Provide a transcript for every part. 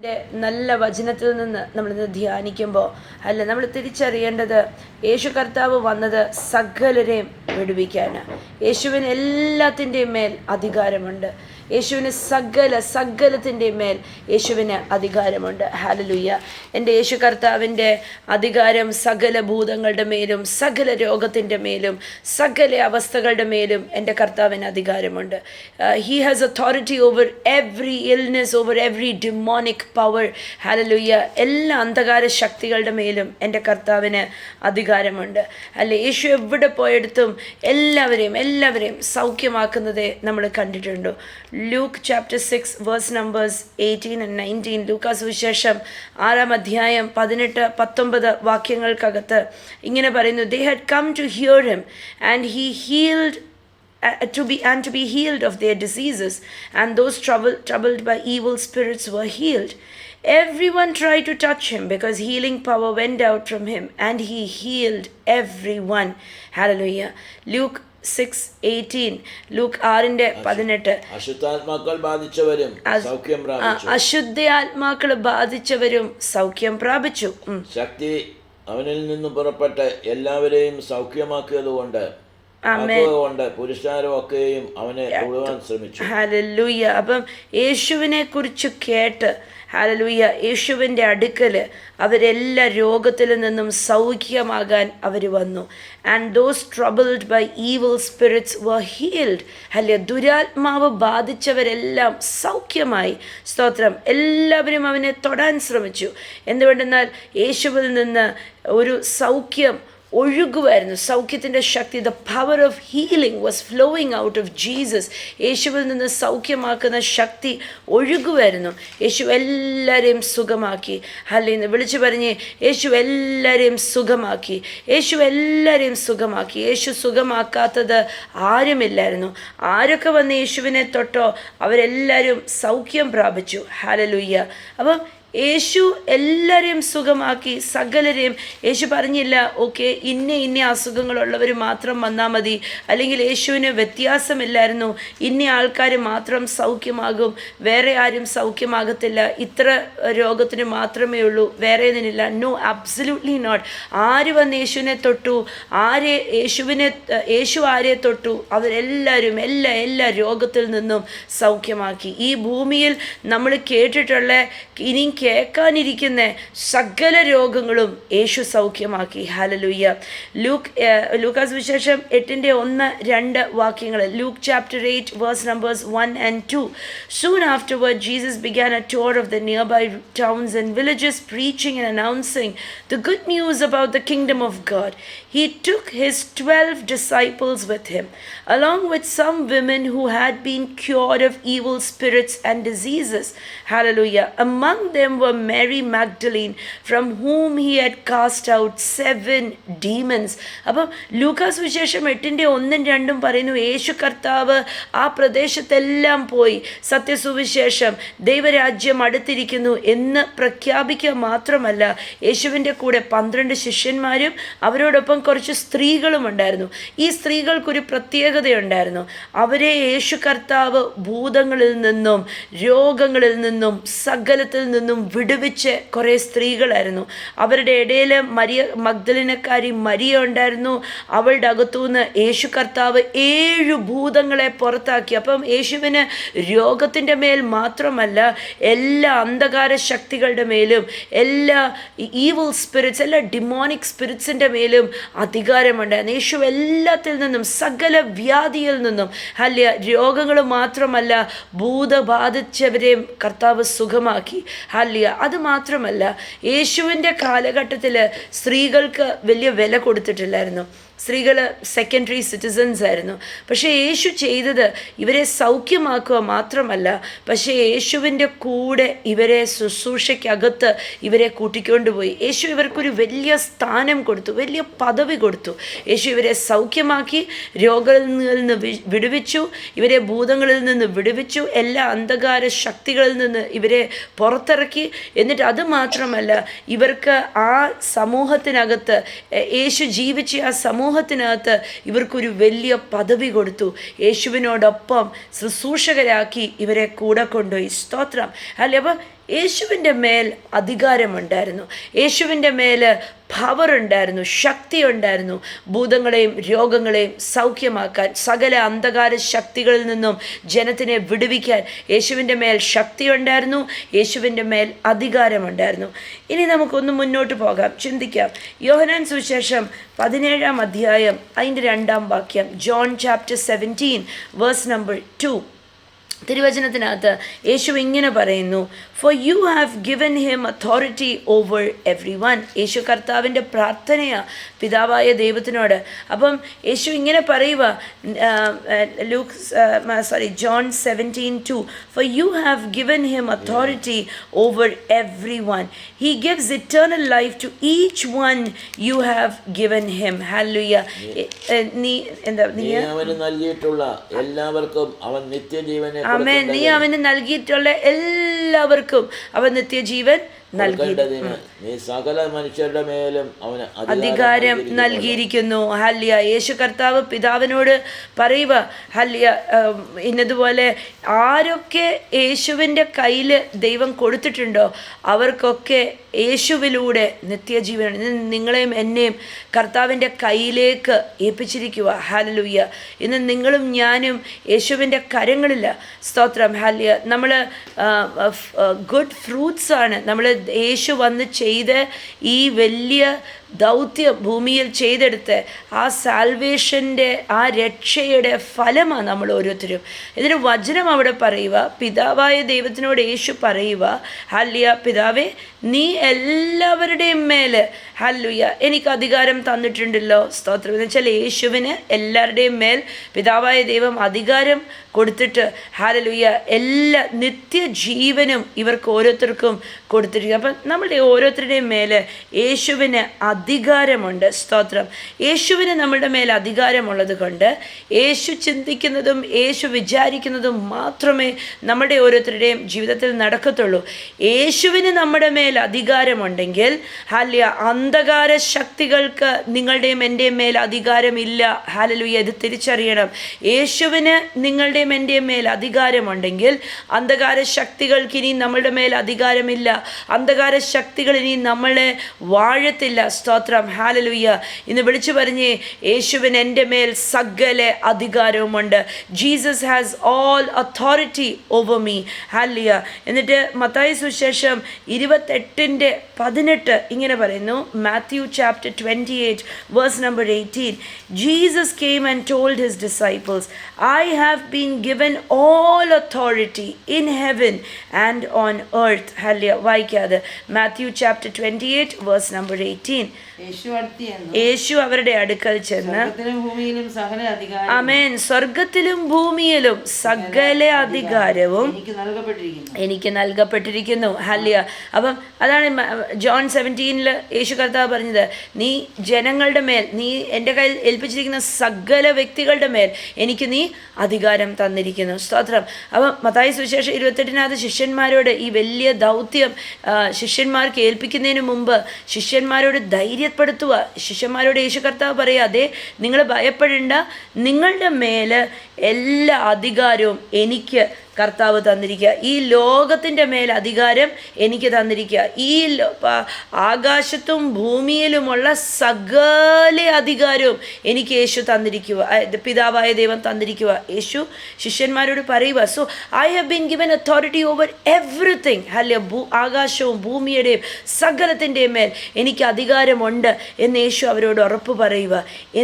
നല്ല വചനത്തിൽ നിന്ന് നമ്മളിന്ന് ധ്യാനിക്കുമ്പോൾ നമ്മൾ തിരിച്ചറിയേണ്ടത് യേശു കർത്താവ് വന്നത് സകലരെയും വിടുവിക്കാനാണ്. യേശുവിന് എല്ലാത്തിൻ്റെയും മേൽ അധികാരമുണ്ട്. യേശുവിന് സകലത്തിൻ്റെ മേൽ യേശുവിന് അധികാരമുണ്ട്. ഹല്ലേലൂയ. എൻ്റെ യേശു കർത്താവിൻ്റെ അധികാരം സകല ഭൂതങ്ങളുടെ മേലും സകല രോഗത്തിൻ്റെ മേലും സകല അവസ്ഥകളുടെ മേലും എൻ്റെ കർത്താവിന് അധികാരമുണ്ട്. He has authority over every illness, over every demonic power. Hallelujah. എല്ലാ അന്ധകാര ശക്തികളുടെ മേലും എൻ്റെ കർത്താവിന് അധികാരമുണ്ട്. യേശു എവിടെ പോയെടുത്തും എല്ലാവരെയും സൗഖ്യമാക്കുന്നതേ നമ്മൾ കണ്ടിട്ടുണ്ടോ? Luke chapter 6 verse numbers 18 and 19. Lucas വിശേഷം 6-ാം അധ്യായം 18-19 വാക്യങ്ങൾക്കകത്ത് ഇങ്ങനെ പറയുന്നു, they had come to hear him and he healed to be healed of their diseases, and those troubled by evil spirits were healed. Everyone tried to touch him because healing power went out from him, and he healed everyone. Hallelujah. Luke 6:18. Luke 6:18. അശുദ്ധാത്മാക്കൾ ബാധിച്ചവരും സൗഖ്യം പ്രാപിച്ചു. ശക്തി അവനിൽ നിന്നും പുറപ്പെട്ട് എല്ലാവരെയും സൗഖ്യമാക്കിയതുകൊണ്ട് പുരുഷാരം ഒക്കെയും അവനെ തൊടുവാൻ ശ്രമിച്ചു. ഹല്ലേലൂയ. അപ്പം യേശുവിനെ കുറിച്ച് കേട്ട്, ഹല്ലേലൂയ, യേശുവിൻ്റെ അടുക്കൽ അവരെല്ലാ രോഗത്തിൽ നിന്നും സൗഖ്യമാകാൻ അവർ വന്നു. And those troubled by evil spirits were healed. അല്ലെ, ദുരാത്മാവ് ബാധിച്ചവരെല്ലാം സൗഖ്യമായി. സ്തോത്രം. എല്ലാവരും അവനെ തൊടാൻ ശ്രമിച്ചു. എന്തുകൊണ്ടെന്നാൽ യേശുവിൽ നിന്ന് ഒരു സൗഖ്യം ഒഴുകുമായിരുന്നു. സൗഖ്യത്തിൻ്റെ ശക്തി, the power of healing was flowing out of Jesus. യേശുവിൽ നിന്ന് സൗഖ്യമാക്കുന്ന ശക്തി ഒഴുകുമായിരുന്നു. യേശു എല്ലാവരെയും സുഖമാക്കി. അല്ലേന്ന് വിളിച്ചു പറഞ്ഞ്, യേശു എല്ലാവരെയും സുഖമാക്കി. യേശു എല്ലാവരെയും സുഖമാക്കി. യേശു സുഖമാക്കാത്തത് ആരുമില്ലായിരുന്നു. ആരൊക്കെ വന്ന് യേശുവിനെ തൊട്ടോ അവരെല്ലാവരും സൗഖ്യം പ്രാപിച്ചു. ഹല്ലേലൂയ. അപ്പം യേശു എല്ലാവരെയും സുഖമാക്കി, സകലരെയും. യേശു പറഞ്ഞില്ല, ഓക്കെ ഇന്ന അസുഖങ്ങളുള്ളവർ മാത്രം വന്നാൽ മതി, അല്ലെങ്കിൽ യേശുവിന് വ്യത്യാസമില്ലായിരുന്നു, ഇന്ന ആൾക്കാർ മാത്രം സൗഖ്യമാകും, വേറെ ആരും സൗഖ്യമാകത്തില്ല, ഇത്ര രോഗത്തിന് മാത്രമേ ഉള്ളൂ, വേറെ ഇതിനില്ല. No, absolutely not. ആര് വന്ന് യേശുവിനെ തൊട്ടു, യേശു ആരെ തൊട്ടു, അവരെല്ലാവരും എല്ലാ രോഗത്തിൽ നിന്നും സൗഖ്യമാക്കി. ഈ ഭൂമിയിൽ നമ്മൾ കേട്ടിട്ടുള്ള, ഇനിയും കേൾക്കാനിരിക്കുന്ന സകല രോഗങ്ങളും യേശു സൗഖ്യമാക്കി. ഹല്ലേലൂയ. ലൂക്കാസ് വിശേഷം 8:1-2 വാക്യങ്ങൾ. Luke chapter 8 verse numbers 1 and 2. Soon afterward Jesus began a tour of the nearby towns and villages, preaching and announcing the good news about the kingdom of God. He took his 12 disciples with him, along with some women who had been cured of evil spirits and diseases. Hallelujah. Among them were Mary Magdalene, from whom he had cast out 7 demons. അപ്പം Lucas വിശേഷം 8:1-2 പറയുന്നു, യേശു കർത്താവ് ആ പ്രദേശത്തെല്ലാം പോയി സത്യസുവിശേഷം, ദൈവരാജ്യം അടുത്തിരിക്കുന്നു എന്ന് പ്രഖ്യാപിക്കുക മാത്രമല്ല, യേശുവിൻ്റെ കൂടെ 12 ശിഷ്യന്മാരും അവരോടൊപ്പം കുറച്ച് സ്ത്രീകളും ഉണ്ടായിരുന്നു. ഈ സ്ത്രീകൾക്കൊരു പ്രത്യേകതയുണ്ടായിരുന്നു. അവരെ യേശു കർത്താവ് ഭൂതങ്ങളിൽ നിന്നും രോഗങ്ങളിൽ നിന്നും സകലത്തിൽ നിന്നും വിടുവിച്ച് കുറേ സ്ത്രീകളായിരുന്നു. അവരുടെ ഇടയിൽ മഗ്ദലിനക്കാരി മരിയ ഉണ്ടായിരുന്നു. അവളുടെ അകത്തുനിന്ന് യേശു കർത്താവ് 7 ഭൂതങ്ങളെ പുറത്താക്കി. അപ്പം യേശുവിന് രോഗത്തിൻ്റെ മേൽ മാത്രമല്ല, എല്ലാ അന്ധകാര ശക്തികളുടെ മേലും, എല്ലാ ഈവിൾ സ്പിരിറ്റ്സ്, എല്ലാ ഡിമോണിക് സ്പിരിറ്റ്സിൻ്റെ മേലും അധികാരമുണ്ടായിരുന്നു. യേശു എല്ലാത്തിൽ നിന്നും, സകല വ്യാധിയിൽ നിന്നും, രോഗങ്ങൾ മാത്രമല്ല, ഭൂതബാധിച്ചവരെയും കർത്താവ് സുഖമാക്കി. അത് മാത്രമല്ല, യേശുവിൻ്റെ കാലഘട്ടത്തിൽ സ്ത്രീകൾക്ക് വലിയ വില കൊടുത്തിട്ടില്ലായിരുന്നു. സ്ത്രീകൾ സെക്കൻഡറി സിറ്റിസൻസ് ആയിരുന്നു. പക്ഷേ യേശു ചെയ്തത് ഇവരെ സൗഖ്യമാക്കുക മാത്രമല്ല, പക്ഷേ യേശുവിൻ്റെ കൂടെ ഇവരെ ശുശ്രൂഷയ്ക്കകത്ത് ഇവരെ കൂട്ടിക്കൊണ്ടുപോയി. യേശു ഇവർക്കൊരു വലിയ സ്ഥാനം കൊടുത്തു, വലിയ പദവി കൊടുത്തു. യേശു ഇവരെ സൗഖ്യമാക്കി, രോഗങ്ങളിൽ നിന്ന് വിടുവിച്ചു, ഇവരെ ഭൂതങ്ങളിൽ നിന്ന് വിടുവിച്ചു, എല്ലാ അന്ധകാര ശക്തികളിൽ നിന്ന് ഇവരെ പുറത്തിറക്കി. എന്നിട്ട് അത് മാത്രമല്ല, ഇവർക്ക് ആ സമൂഹത്തിനകത്ത്, യേശു ജീവിച്ച ആ സമൂഹത്തിനകത്ത് ഇവർക്കൊരു വലിയ പദവി കൊടുത്തു. യേശുവിനോടൊപ്പം ശുശ്രൂഷകരാക്കി ഇവരെ കൂടെ കൊണ്ടുപോയി. സ്തോത്രം. അല്ലേ? അപ്പോൾ യേശുവിൻ്റെ മേൽ അധികാരമുണ്ടായിരുന്നു, യേശുവിൻ്റെ മേൽ പവർ ഉണ്ടായിരുന്നു, ശക്തി ഉണ്ടായിരുന്നു. ഭൂതങ്ങളെയും രോഗങ്ങളെയും സൗഖ്യമാക്കാൻ, സകല അന്ധകാര ശക്തികളിൽ നിന്നും ജനത്തിനെ വിടുവിക്കാൻ യേശുവിൻ്റെ മേൽ ശക്തി ഉണ്ടായിരുന്നു, യേശുവിൻ്റെ മേൽ അധികാരമുണ്ടായിരുന്നു. ഇനി നമുക്കൊന്ന് മുന്നോട്ട് പോകാം, ചിന്തിക്കാം. യോഹന്നാൻ സുവിശേഷം 17-ാം അധ്യായം അതിൻ്റെ 2-ാം വാക്യം, ജോൺ ചാപ്റ്റർ 17 വേഴ്സ് നമ്പർ 2. തിരുവചനത്തിനകത്ത് യേശു ഇങ്ങനെ പറയുന്നു, for you have given him authority over every one. യേശു കർത്താവിൻ്റെ പ്രാർത്ഥനയാണ് പിതാവായ ദൈവത്തിനോട്. അപ്പം യേശു ഇങ്ങനെ പറയുക, John 17:2, for you have given him authority over every one. He gives eternal life to each one you have given him. ഹല്ലേലൂയ. നീ അവന് നൽകിയിട്ടുള്ള എല്ലാവർക്കും അവൻ നിത്യജീവനെ ആമേൻ. നീ അവന് നൽകിയിട്ടുള്ള എല്ലാവർക്കും അവൻ നിത്യജീവൻ നൽകി, നീ സകല മനുഷ്യരുടെ മേലും അവന് അധികാരം നൽകിയിരിക്കുന്നു. ഹല്ലേലൂയ. യേശു കർത്താവ് പിതാവിനോട് പറയുക, ഹല്ലേലൂയ, ഇന്നതുപോലെ ആരൊക്കെ യേശുവിൻ്റെ കയ്യിൽ ദൈവം കൊടുത്തിട്ടുണ്ടോ അവർക്കൊക്കെ യേശുവിലൂടെ നിത്യജീവൻ. നിങ്ങളെയും എന്നെയും കർത്താവിൻ്റെ കയ്യിലേക്ക് ഏൽപ്പിച്ചിരിക്കുക. ഹല്ലേലൂയ. ഇന്ന് നിങ്ങളും ഞാനും യേശുവിൻ്റെ കരങ്ങളില്ല. സ്തോത്രം. ഹല്ലേലൂയ. നമ്മൾ ഗുഡ് ഫ്രൂട്ട്സ് ആണ് നമ്മൾ യേശു വന്ന് ചെയ്ത് ഈ വലിയ ദൗത്യം ഭൂമിയിൽ ചെയ്തെടുത്ത് ആ സാൽവേഷൻ്റെ ആ രക്ഷയുടെ ഫലമാണ് നമ്മൾ ഓരോരുത്തരും. ഇതിന് വചനം അവിടെ പറയുക, പിതാവായ ദൈവത്തിനോട് യേശു പറയുക, ഹല്ലേലൂയ, പിതാവേ നീ എല്ലാവരുടെയും മേൽ ഹല്ലേലൂയ എനിക്ക് അധികാരം തന്നിട്ടുണ്ടല്ലോ. സ്തോത്രം. എന്ന് വെച്ചാൽ യേശുവിന് എല്ലാവരുടെയും മേൽ പിതാവായ ദൈവം അധികാരം കൊടുത്തിട്ട് ഹല്ലേലൂയ എല്ലാ നിത്യജീവനും ഇവർക്ക് ഓരോരുത്തർക്കും കൊടുത്തിരിക്കുക. അപ്പം നമ്മളുടെ ഓരോരുത്തരുടെയും മേൽ യേശുവിന് അധികാരമുണ്ട്. സ്തോത്രം. യേശുവിന് നമ്മളുടെ മേൽ അധികാരമുള്ളത് കൊണ്ട് യേശു ചിന്തിക്കുന്നതും യേശു വിചാരിക്കുന്നതും മാത്രമേ നമ്മുടെ ഓരോരുത്തരുടെയും ജീവിതത്തിൽ നടക്കത്തുള്ളൂ. യേശുവിന് നമ്മുടെ മേൽ അധികാരമുണ്ടെങ്കിൽ ഹല്ലേലൂയ അന്ധകാര ശക്തികൾക്ക് നിങ്ങളുടെയും എൻ്റെയും മേൽ അധികാരമില്ല. ഹല്ലേലൂയ. ഇത് തിരിച്ചറിയണം. യേശുവിന് നിങ്ങളുടെയും എൻ്റെയും മേൽ അധികാരമുണ്ടെങ്കിൽ അന്ധകാര ശക്തികൾക്ക് ഇനി നമ്മളുടെ മേൽ അധികാരമില്ല. അന്ധകാര ശക്തികൾ ഇനി നമ്മളെ വാഴത്തില്ല. സ്തോത്രം. ഹല്ലേലൂയ. ഇന്ന് വിളിച്ചു പറഞ്ഞേ, യേശുവിന് എൻ്റെ മേൽ സകല അധികാരവുമുണ്ട്. Jesus has all authority over me. ഹല്ലേലൂയ. എന്നിട്ട് മത്തായി സുവിശേഷം 28:18 ഇങ്ങനെ പറയുന്നു, Matthew chapter 28 verse number 18, Jesus came and told his disciples, I have been given all authority in heaven and on earth. ഹല്ലേലൂയ. വായിക്കാതെ മാത്യു ചാപ്റ്റർ 28 വേഴ്സ് നമ്പർ 18. യേശു അവരുടെ അടുക്കൽ ചെന്ന്, ആമേൻ, സ്വർഗത്തിലും ഭൂമിയിലും സകല അധികാരവും എനിക്ക് നൽകപ്പെട്ടിരിക്കുന്നു. ഹല്ലേലൂയ. അപ്പം അതാണ് ജോൺ 17 യേശു കർത്താവ് പറഞ്ഞത്, നീ ജനങ്ങളുടെ മേൽ, നീ എൻ്റെ കയ്യിൽ ഏൽപ്പിച്ചിരിക്കുന്ന സകല വ്യക്തികളുടെ മേൽ എനിക്ക് നീ അധികാരം തന്നിരിക്കുന്നു. സ്തോത്രം. അപ്പം മത്തായി സുവിശേഷം 28 ശിഷ്യന്മാരോട് ഈ വലിയ ദൗത്യം ശിഷ്യന്മാർക്ക് ഏൽപ്പിക്കുന്നതിന് മുമ്പ് ശിഷ്യന്മാരോട് ധൈര്യപ്പെടുത്തുക. ശിഷ്യന്മാരോട് യേശു കർത്താവ് പറയുക, അതെ, നിങ്ങൾ ഭയപ്പെടേണ്ട, നിങ്ങളുടെ മേൽ എല്ലാ അധികാരവും എനിക്ക് കർത്താവ് തന്നിരിക്കുക. ഈ ലോകത്തിൻ്റെ മേൽ അധികാരം എനിക്ക് തന്നിരിക്കുക. ഈ ആകാശത്തും ഭൂമിയിലുമുള്ള സകല അധികാരവും എനിക്ക് യേശു തന്നിരിക്കുക, പിതാവായ ദൈവം തന്നിരിക്കുക. യേശു ശിഷ്യന്മാരോട് പറയുക, so I have been given authority over everything. അല്ലെ, ആകാശവും ഭൂമിയുടെയും സകലത്തിൻ്റെയും മേൽ എനിക്ക് അധികാരമുണ്ട് എന്ന് യേശു അവരോട് ഉറപ്പ് പറയുക.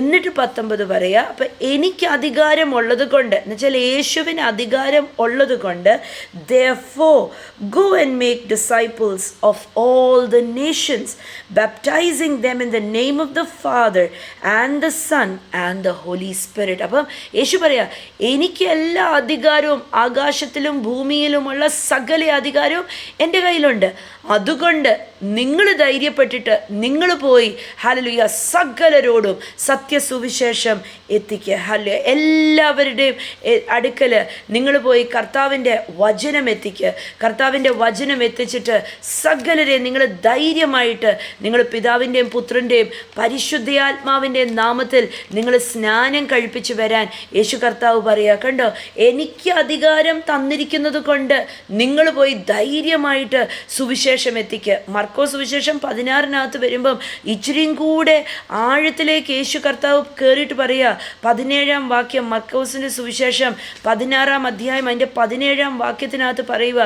എന്നിട്ട് 19 പറയുക, അപ്പം എനിക്ക് അധികാരമുള്ളത് കൊണ്ട്, എന്നുവെച്ചാൽ യേശുവിന് അധികാരം ഉള്ളത് കൊണ്ട്, therefore go and make disciples of all the nations, baptizing them in the name of the Father and the Son and the Holy Spirit. അപ്പം യേശു പറയാ, എനിക്ക് എല്ലാ അധികാരവും ആകാശത്തിലും ഭൂമിയിലുമുള്ള സകല അധികാരവും എൻ്റെ കയ്യിലുണ്ട്. അതുകൊണ്ട് നിങ്ങൾ ധൈര്യപ്പെട്ടിട്ട് നിങ്ങൾ പോയി ഹല്ലേലൂയ സകലരോടും സത്യസുവിശേഷം എത്തിക്കുക. ഹല്ലേലൂയ. എല്ലാവരുടെയും അടുക്കൽ നിങ്ങൾ പോയി കർത്താവിൻ്റെ വചനം എത്തിക്കുക. കർത്താവിൻ്റെ വചനം എത്തിച്ചിട്ട് സകലരെ നിങ്ങൾ ധൈര്യമായിട്ട് നിങ്ങൾ പിതാവിൻ്റെയും പുത്രൻ്റെയും പരിശുദ്ധാത്മാവിൻ്റെയും നാമത്തിൽ നിങ്ങൾ സ്നാനം കഴിപ്പിച്ച് വരാൻ യേശു കർത്താവ് പറയുക. കണ്ടോ, എനിക്ക് അധികാരം തന്നിരിക്കുന്നത് കൊണ്ട് നിങ്ങൾ പോയി ധൈര്യമായിട്ട് സുവിശേഷം എത്തിക്കുക. മർക്കോസ് സുവിശേഷം 16 വരുമ്പം ഇച്ചിരിയും കൂടെ ആഴത്തിലേക്ക് യേശു കർത്താവ് കയറിയിട്ട് പറയുക. 17 വാക്യം, മർക്കോസിൻ്റെ സുവിശേഷം 16 അധ്യായം അതിൻ്റെ 17 വാക്യത്തിനകത്ത് പറയുക,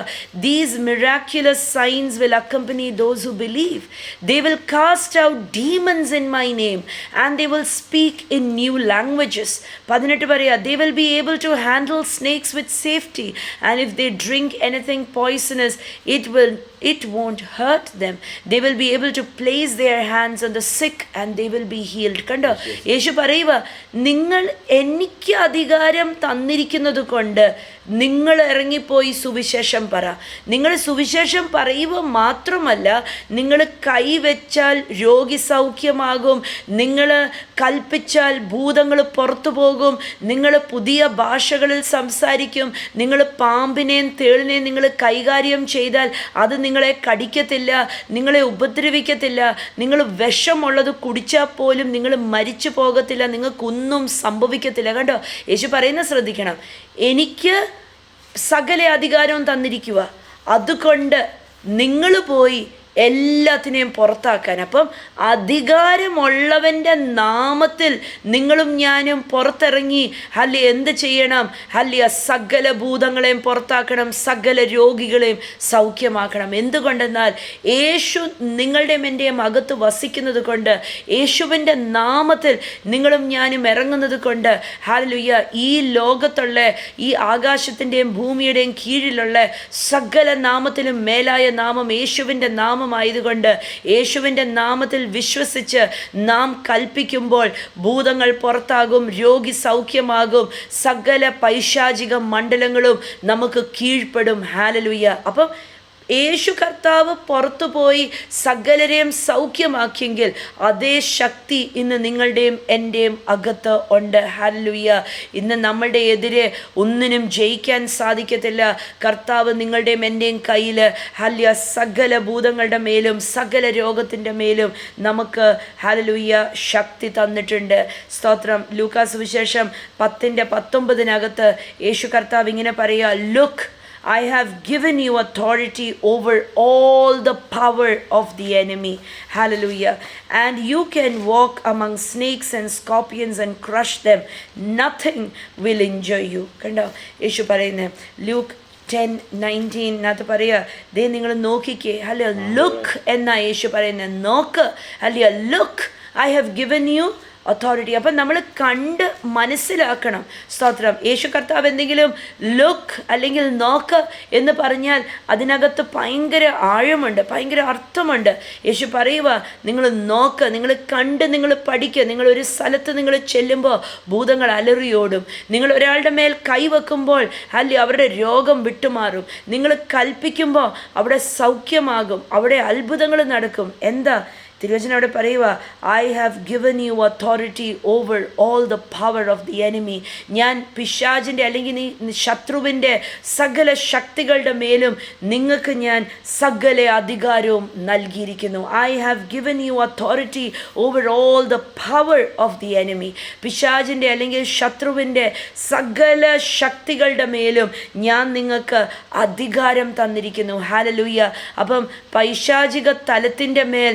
these miraculous signs will accompany those who believe. They will cast out demons in my name and they will speak in new languages. 18 പറയുക, they will be able to handle snakes with safety and if they drink anything poisonous it won't hurt them. They will be able to place their hands on the sick and they will be healed. കണ്ടോ, യേശു പറയുക, നിങ്ങൾ എനിക്ക് അധികാരം തന്നിരിക്കുന്നത് കൊണ്ട് നിങ്ങൾ ഇറങ്ങിപ്പോയി സുവിശേഷം പറ. നിങ്ങൾ സുവിശേഷം പറയുക മാത്രമല്ല, നിങ്ങൾ കൈവച്ചാൽ രോഗി സൗഖ്യമാകും, നിങ്ങൾ കൽപ്പിച്ചാൽ ഭൂതങ്ങൾ പുറത്തു പോകും, നിങ്ങൾ പുതിയ ഭാഷകളിൽ സംസാരിക്കും, നിങ്ങൾ പാമ്പിനെയും തേളിനെയും നിങ്ങൾ കൈകാര്യം ചെയ്താൽ അത് നിങ്ങളെ കടിക്കത്തില്ല, നിങ്ങളെ ഉപദ്രവിക്കത്തില്ല, നിങ്ങൾ വിഷമുള്ളത് കുടിച്ചാൽ പോലും നിങ്ങൾ മരിച്ചു പോകത്തില്ല, നിങ്ങൾക്കൊന്നും സംഭവിക്കത്തില്ല. കണ്ടോ, യേശു പറയുന്നത് ശ്രദ്ധിക്കണം, എനിക്ക് സകല അധികാരവും തന്നിരിക്കുക, അതുകൊണ്ട് നിങ്ങൾ പോയി എല്ലാത്തിനെയും പുറത്താക്കാൻ. അപ്പം അധികാരമുള്ളവൻ്റെ നാമത്തിൽ നിങ്ങളും ഞാനും പുറത്തിറങ്ങി എന്ത് ചെയ്യണം? സകല ഭൂതങ്ങളെയും പുറത്താക്കണം, സകല രോഗികളെയും സൗഖ്യമാക്കണം. എന്തുകൊണ്ടെന്നാൽ യേശു നിങ്ങളുടെയും എൻ്റെയും അകത്ത് വസിക്കുന്നത് കൊണ്ട്, യേശുവിൻ്റെ നാമത്തിൽ നിങ്ങളും ഞാനും ഇറങ്ങുന്നത് കൊണ്ട് ഈ ലോകത്തുള്ള ഈ ആകാശത്തിൻ്റെയും ഭൂമിയുടെയും കീഴിലുള്ള സകല നാമത്തിലും മേലായ നാമം യേശുവിൻ്റെ നാമം ആയതുകൊണ്ട് യേശുവിൻ്റെ നാമത്തിൽ വിശ്വസിച്ച് നാം കൽപ്പിക്കുമ്പോൾ ഭൂതങ്ങൾ പുറത്താകും, രോഗി സൗഖ്യമാകും, സകല പൈശാചിക മണ്ഡലങ്ങളും നമുക്ക് കീഴ്പ്പെടും. ഹല്ലേലൂയ. അപ്പം യേശു കർത്താവ് പുറത്തു പോയി സകലരെയും സൗഖ്യമാക്കിയെങ്കിൽ അതേ ശക്തി ഇന്ന് നിങ്ങളുടെയും എൻ്റെയും അകത്ത് ഉണ്ട്. ഹല്ലേലൂയ. ഇന്ന് നമ്മളുടെ എതിരെ ഒന്നിനും ജയിക്കാൻ സാധിക്കത്തില്ല. കർത്താവ് നിങ്ങളുടെയും എൻ്റെയും കയ്യിൽ സകല ഭൂതങ്ങളുടെ മേലും സകല രോഗത്തിൻ്റെ മേലും നമുക്ക് ശക്തി തന്നിട്ടുണ്ട്. സ്തോത്രം. ലൂക്കാസ് സുവിശേഷം 10:19 യേശു കർത്താവ് ഇങ്ങനെ പറയുക, look, I have given you authority over all the power of the enemy. Hallelujah. And you can walk among snakes and scorpions and crush them. Nothing will injure you. കണ്ടോ, യേശു പറയുന്നത് ലൂക്ക് 10:19 പറയുക, ദേ നിങ്ങൾ നോക്കിക്കേ. Look എന്നാ യേശു പറയുന്നത്, നോക്ക്. Look, I have given you authority. അപ്പം നമ്മൾ കണ്ട് മനസ്സിലാക്കണം. സ്തോത്രം. യേശു കർത്താവ് എന്തെങ്കിലും ലുക്ക് അല്ലെങ്കിൽ നോക്ക് എന്ന് പറഞ്ഞാൽ അതിനകത്ത് ഭയങ്കര ആഴമുണ്ട്, ഭയങ്കര അർത്ഥമുണ്ട്. യേശു പറയുക, നിങ്ങൾ നോക്ക്, നിങ്ങൾ കണ്ട്, നിങ്ങൾ പഠിക്കുക. നിങ്ങൾ ഒരു സ്ഥലത്ത് നിങ്ങൾ ചെല്ലുമ്പോൾ ഭൂതങ്ങൾ അലറിയോടും, നിങ്ങൾ ഒരാളുടെ മേൽ കൈവെക്കുമ്പോൾ അവരുടെ രോഗം വിട്ടുമാറും, നിങ്ങൾ കൽപ്പിക്കുമ്പോൾ അവിടെ സൗഖ്യമാകും, അവിടെ അത്ഭുതങ്ങൾ നടക്കും. എന്താ തിരുവചനം അവിടെ പറയുക, I have given U authority over all the power of the enemy. ഞാൻ പിശാചിൻ്റെ അല്ലെങ്കിൽ ശത്രുവിൻ്റെ സകല ശക്തികളുടെ മേലും നിങ്ങൾക്ക് ഞാൻ സകല അധികാരവും നൽകിയിരിക്കുന്നു. I have given U authority over all the power of the enemy. പിശാചിൻ്റെ അല്ലെങ്കിൽ ശത്രുവിൻ്റെ സകല ശക്തികളുടെ മേലും ഞാൻ നിങ്ങൾക്ക് അധികാരം തന്നിരിക്കുന്നു. ഹല്ലേലൂയ. അപ്പം പൈശാചിക തലത്തിൻ്റെ മേൽ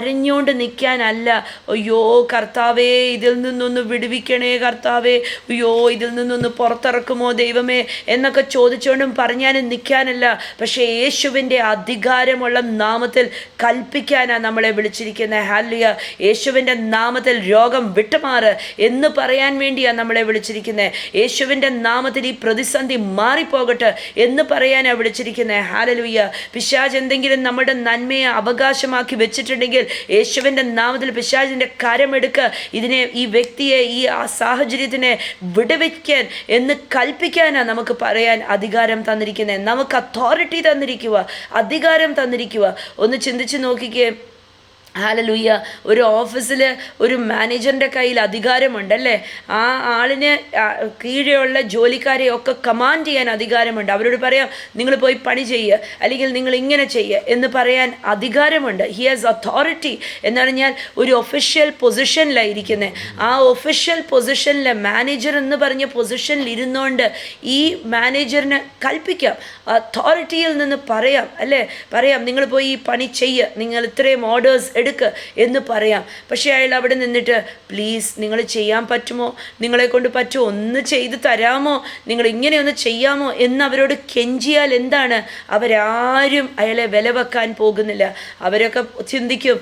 കരഞ്ഞുകൊണ്ട് നിൽക്കാനല്ല, അയ്യോ കർത്താവേ ഇതിൽ നിന്നൊന്ന് വിടുവിക്കണേ കർത്താവേ, അയ്യോ ഇതിൽ നിന്നൊന്ന് പുറത്തിറക്കുമോ ദൈവമേ എന്നൊക്കെ ചോദിച്ചുകൊണ്ടും പറഞ്ഞാലും നിൽക്കാനല്ല, പക്ഷേ യേശുവിൻ്റെ അധികാരമുള്ള നാമത്തിൽ കൽപ്പിക്കാനാണ് നമ്മളെ വിളിച്ചിരിക്കുന്നത്. ഹല്ലേലൂയ. യേശുവിൻ്റെ നാമത്തിൽ രോഗം വിട്ടുമാറ് എന്ന് പറയാൻ വേണ്ടിയാണ് നമ്മളെ വിളിച്ചിരിക്കുന്നത്. യേശുവിൻ്റെ നാമത്തിൽ ഈ പ്രതിസന്ധി മാറിപ്പോകട്ടെ എന്ന് പറയാനാണ് വിളിച്ചിരിക്കുന്നത്. ഹല്ലേലൂയ. പിശാച് എന്തെങ്കിലും നമ്മുടെ നന്മയെ അവകാശമാക്കി വെച്ചിട്ടുണ്ടെങ്കിൽ യേശുവിൻ്റെ നാമത്തിൽ പിശാചിൻ്റെ കരമെടുക്കുക, ഇതിനെ, ഈ വ്യക്തിയെ, ഈ സാഹചര്യത്തിനെ വിടുവിക്കാൻ എന്ന് കൽപ്പിക്കാനാണ് നമുക്ക് പറയാൻ അധികാരം തന്നിരിക്കുന്നത്. നമുക്ക് അതോറിറ്റി തന്നിരിക്കുക, അധികാരം തന്നിരിക്കുക. ഒന്ന് ചിന്തിച്ച് നോക്കിക്കേ. ഹല്ലേലൂയ. ഒരു ഓഫീസിൽ ഒരു മാനേജറിൻ്റെ കയ്യിൽ അധികാരമുണ്ടല്ലേ, ആ ആളിന് കീഴെയുള്ള ജോലിക്കാരെ ഒക്കെ കമാൻഡ് ചെയ്യാൻ അധികാരമുണ്ട്. അവരോട് പറയാം നിങ്ങൾ പോയി പണി ചെയ്യുക, അല്ലെങ്കിൽ നിങ്ങൾ ഇങ്ങനെ ചെയ്യുക എന്ന് പറയാൻ അധികാരമുണ്ട്. ഹി ഹാസ് അതോറിറ്റി എന്ന് പറഞ്ഞാൽ ഒരു ഒഫീഷ്യൽ പൊസിഷനിലായിരിക്കുന്നത്. ആ ഒഫീഷ്യൽ പൊസിഷനിൽ മാനേജർ എന്ന് പറഞ്ഞ പൊസിഷനിൽ ഇരുന്നുകൊണ്ട് ഈ മാനേജറിന് കൽപ്പിക്കാം, അതോറിറ്റിയിൽ നിന്ന് പറയാം അല്ലേ, പറയാം നിങ്ങൾ പോയി ഈ പണി ചെയ്യുക, നിങ്ങൾ ഇത്രയും ഓർഡേഴ്സ് എടുക്കുക എന്ന് പറയാം. പക്ഷേ അയാൾ അവിടെ നിന്നിട്ട് പ്ലീസ് നിങ്ങൾ ചെയ്യാൻ പറ്റുമോ, നിങ്ങളെ കൊണ്ട് പറ്റുമോ, ഒന്ന് ചെയ്ത് തരാമോ, നിങ്ങൾ ഇങ്ങനെ ഒന്ന് ചെയ്യാമോ എന്ന് അവരോട് കെഞ്ചിയാൽ എന്താണ്, അവരാരും അയാളെ വില വെക്കാൻ പോകുന്നില്ല. അവരൊക്കെ ചിന്തിക്കും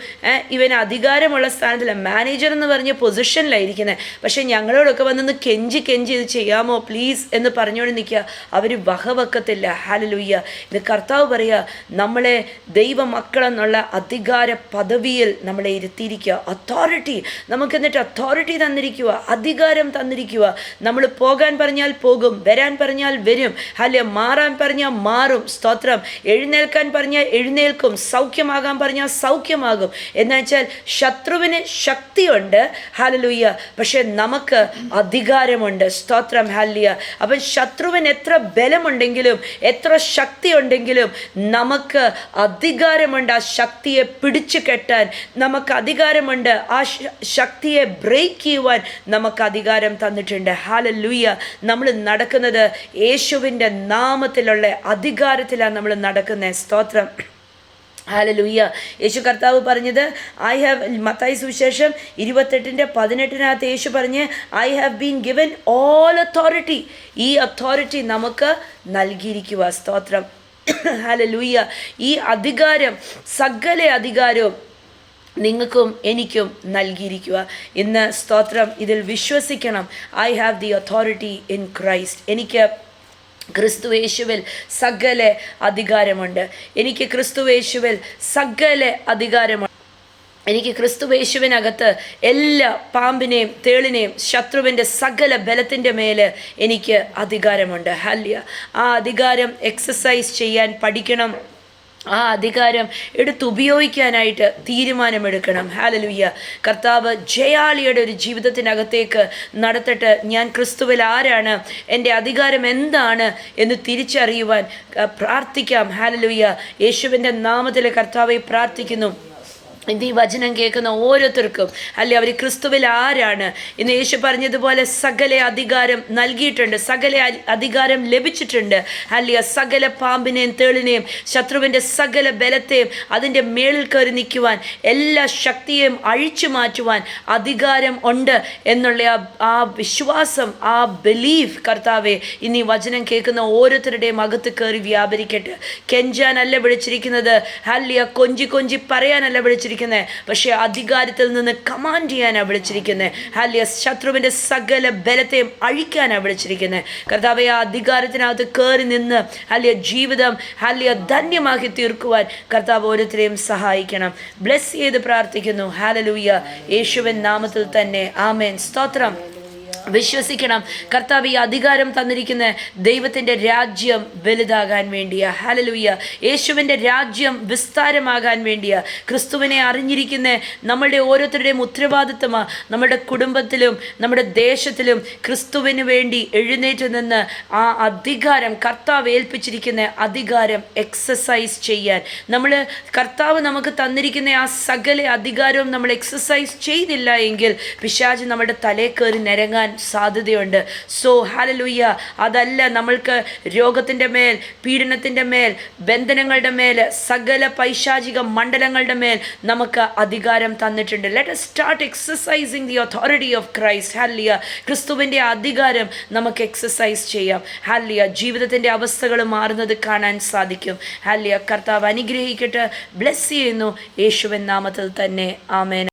ഇവൻ അധികാരമുള്ള സ്ഥാനത്തില്ല, മാനേജർ എന്ന് പറഞ്ഞ പൊസിഷനിലായിരിക്കുന്നത്, പക്ഷേ ഞങ്ങളോടൊക്കെ വന്നൊന്ന് കെഞ്ചി ഇത് ചെയ്യാമോ പ്ലീസ് എന്ന് പറഞ്ഞുകൊണ്ട് നിൽക്കുക, അവർ വകവെക്കത്തില്ല. ഹല്ലേലൂയ. ഇത് കർത്താവ് പറയുക, നമ്മളെ ദൈവമക്കളെന്നുള്ള അധികാര പദവിയിൽ നമ്മളെ ഇരുത്തിയിരിക്കുക. അതോറിറ്റി നമുക്ക്, എന്നിട്ട് അതോറിറ്റി തന്നിരിക്കുക, അധികാരം തന്നിരിക്കുക. നമ്മൾ പോകാൻ പറഞ്ഞാൽ പോകും, വരാൻ പറഞ്ഞാൽ വരും, അല്ലെ മാറാൻ പറഞ്ഞാൽ മാറും. സ്തോത്രം. എഴുന്നേൽക്കാൻ പറഞ്ഞാൽ എഴുന്നേൽക്കും, സൗഖ്യമാകാൻ പറഞ്ഞാൽ സൗഖ്യമാകും. എന്നുവെച്ചാൽ ശത്രുവിന് ശക്തിയുണ്ട്, ഹല്ലേലൂയ, പക്ഷെ നമുക്ക് അധികാരമുണ്ട്. സ്തോത്രം. ഹല്ലേലൂയ. അപ്പം ശത്രുവിന് എത്ര ബലമുണ്ടെങ്കിലും എത്ര ശക്തി ഉണ്ടെങ്കിലും നമുക്ക് അധികാരമുണ്ട് ആ ശക്തിയെ പിടിച്ചു കെട്ടാൻ. നമുക്ക് അധികാരമുണ്ട് ആ ശക്തിയെ ബ്രേക്ക് ചെയ്യുവാൻ നമുക്ക് അധികാരം തന്നിട്ടുണ്ട്. ഹല്ലേലൂയ. നമ്മൾ നടക്കുന്നത് യേശുവിൻ്റെ നാമത്തിലുള്ള അധികാരത്തിലാണ് നമ്മൾ നടക്കുന്നത്. സ്തോത്രം. ഹല്ലേലൂയ. യേശു കർത്താവ് പറഞ്ഞത് മത്തായി സുവിശേഷം 28:18 യേശു പറഞ്ഞ് I have been given all authority. ഈ അതോറിറ്റി നമുക്ക് നൽകിയിരിക്കുക. സ്തോത്രം. ഹല്ലേലൂയ. ഈ അധികാരം, സകല അധികാരവും നിങ്ങൾക്കും എനിക്കും നൽകിയിരിക്കുക. ഇന്ന് സ്തോത്രം ഇതിൽ വിശ്വസിക്കണം. I have the authority in Christ. എനിക്ക് ക്രിസ്തുയേശുവിൽ സകല അധികാരമുണ്ട്. എനിക്ക് ക്രിസ്തുയേശുവിൽ സകല അധികാരമുണ്ട്. എനിക്ക് ക്രിസ്തുയേശുവിനകത്ത് എല്ലാ പാമ്പിനെയും തേളിനെയും ശത്രുവിൻ്റെ സകല ബലത്തിൻ്റെ മേൽ എനിക്ക് അധികാരമുണ്ട്. ഹല്ലേലൂയ. ആ അധികാരം എക്സസൈസ് ചെയ്യാൻ പഠിക്കണം. ആ അധികാരം എടുത്തുപയോഗിക്കാനായിട്ട് തീരുമാനമെടുക്കണം. ഹല്ലേലൂയ. കർത്താവ് ജയാളിയുടെ ഒരു ജീവിതത്തിനകത്തേക്ക് നടത്തട്ടെ. ഞാൻ ക്രിസ്തുവിൽ ആരാണ്, എൻ്റെ അധികാരം എന്താണ് എന്ന് തിരിച്ചറിയുവാൻ പ്രാർത്ഥിക്കാം. ഹല്ലേലൂയ. യേശുവിൻ്റെ നാമത്തിൽ കർത്താവെ പ്രാർത്ഥിക്കുന്നു. ഇന്ന് ഈ വചനം കേൾക്കുന്ന ഓരോരുത്തർക്കും അല്ലെ, അവർ ക്രിസ്തുവിൽ ആരാണ്, ഇന്ന് യേശു പറഞ്ഞതുപോലെ സകല അധികാരം നൽകിയിട്ടുണ്ട്, സകല അധികാരം ലഭിച്ചിട്ടുണ്ട്. അല്ലെ, സകല പാമ്പിനെയും തേളിനെയും ശത്രുവിൻ്റെ സകല ബലത്തെയും അതിൻ്റെ മേളിൽ കയറി നിൽക്കുവാൻ, എല്ലാ ശക്തിയെയും അഴിച്ചു മാറ്റുവാൻ അധികാരം ഉണ്ട് എന്നുള്ള ആ വിശ്വാസം, ആ ബിലീഫ് കർത്താവെ ഇന്ന് ഈ വചനം കേൾക്കുന്ന ഓരോരുത്തരുടെയും അകത്ത് കയറി വ്യാപരിക്കട്ടെ. കെഞ്ചാനല്ല വിളിച്ചിരിക്കുന്നത്, ഹല്ലേലൂയ, കൊഞ്ചി പറയാനല്ല വിളിച്ചിരിക്കുന്നത്, പക്ഷേ അധികാരത്തിൽ നിന്ന് കമാൻഡ് ചെയ്യാനാണ് വിളിച്ചിരിക്കുന്നത്. ഹല്ലേലൂയ. ശത്രുവിൻ്റെ സകല ബലത്തെയും അഴിക്കാനാണ് വിളിച്ചിരിക്കുന്നത്. കർത്താവേ, ആ അധികാരത്തിനകത്ത് കയറി നിന്ന് ഹല്ലേലൂയ ജീവിതം ഹല്ലേലൂയ ധന്യമാക്കി തീർക്കുവാൻ കർത്താവ് ഓരോരുത്തരെയും സഹായിക്കണം. ബ്ലെസ് ചെയ്ത് പ്രാർത്ഥിക്കുന്നു. ഹല്ലേലൂയ. യേശുവിൻ നാമത്തിൽ തന്നെ ആമേൻ. സ്തോത്രം. വിശ്വസിക്കണം. കർത്താവ് ഈ അധികാരം തന്നിരിക്കുന്ന ദൈവത്തിൻ്റെ രാജ്യം വലുതാകാൻ വേണ്ടിയാ. ഹല്ലേലൂയ. യേശുവിൻ്റെ രാജ്യം വിസ്താരമാകാൻ വേണ്ടിയാ. ക്രിസ്തുവിനെ അറിഞ്ഞിരിക്കുന്ന നമ്മളുടെ ഓരോരുത്തരുടെയും ഉത്തരവാദിത്തമാണ് നമ്മുടെ കുടുംബത്തിലും നമ്മുടെ ദേശത്തിലും ക്രിസ്തുവിന് വേണ്ടി എഴുന്നേറ്റ് നിന്ന് ആ അധികാരം, കർത്താവ് ഏൽപ്പിച്ചിരിക്കുന്ന അധികാരം എക്സസൈസ് ചെയ്യാൻ. നമ്മൾ കർത്താവ് നമുക്ക് തന്നിരിക്കുന്ന ആ സകല അധികാരവും നമ്മൾ എക്സസൈസ് ചെയ്തില്ല എങ്കിൽ പിശാച് നമ്മുടെ തലേ കയറി നിരങ്ങാൻ സാധ്യതയുണ്ട്. So hallelujah. അതല്ല, നമ്മൾക്ക് രോഗത്തിൻ്റെ മേൽ, പീഡനത്തിൻ്റെ മേൽ, ബന്ധനങ്ങളുടെ മേൽ, സകല പൈശാചിക മണ്ഡലങ്ങളുടെ മേൽ നമുക്ക് അധികാരം തന്നിട്ടുണ്ട്. Let us start exercising the authority of Christ. Hallelujah. ക്രിസ്തുവിൻ്റെ അധികാരം നമുക്ക് എക്സസൈസ് ചെയ്യാം. ഹല്ലേലൂയ. ജീവിതത്തിൻ്റെ അവസ്ഥകൾ മാറുന്നത് കാണാൻ സാധിക്കും. ഹല്ലേലൂയ. കർത്താവ് അനുഗ്രഹിക്കട്ടെ. ബ്ലെസ് ചെയ്യുന്നു യേശുവിൻ നാമത്തിൽ തന്നെ. ആമേൻ.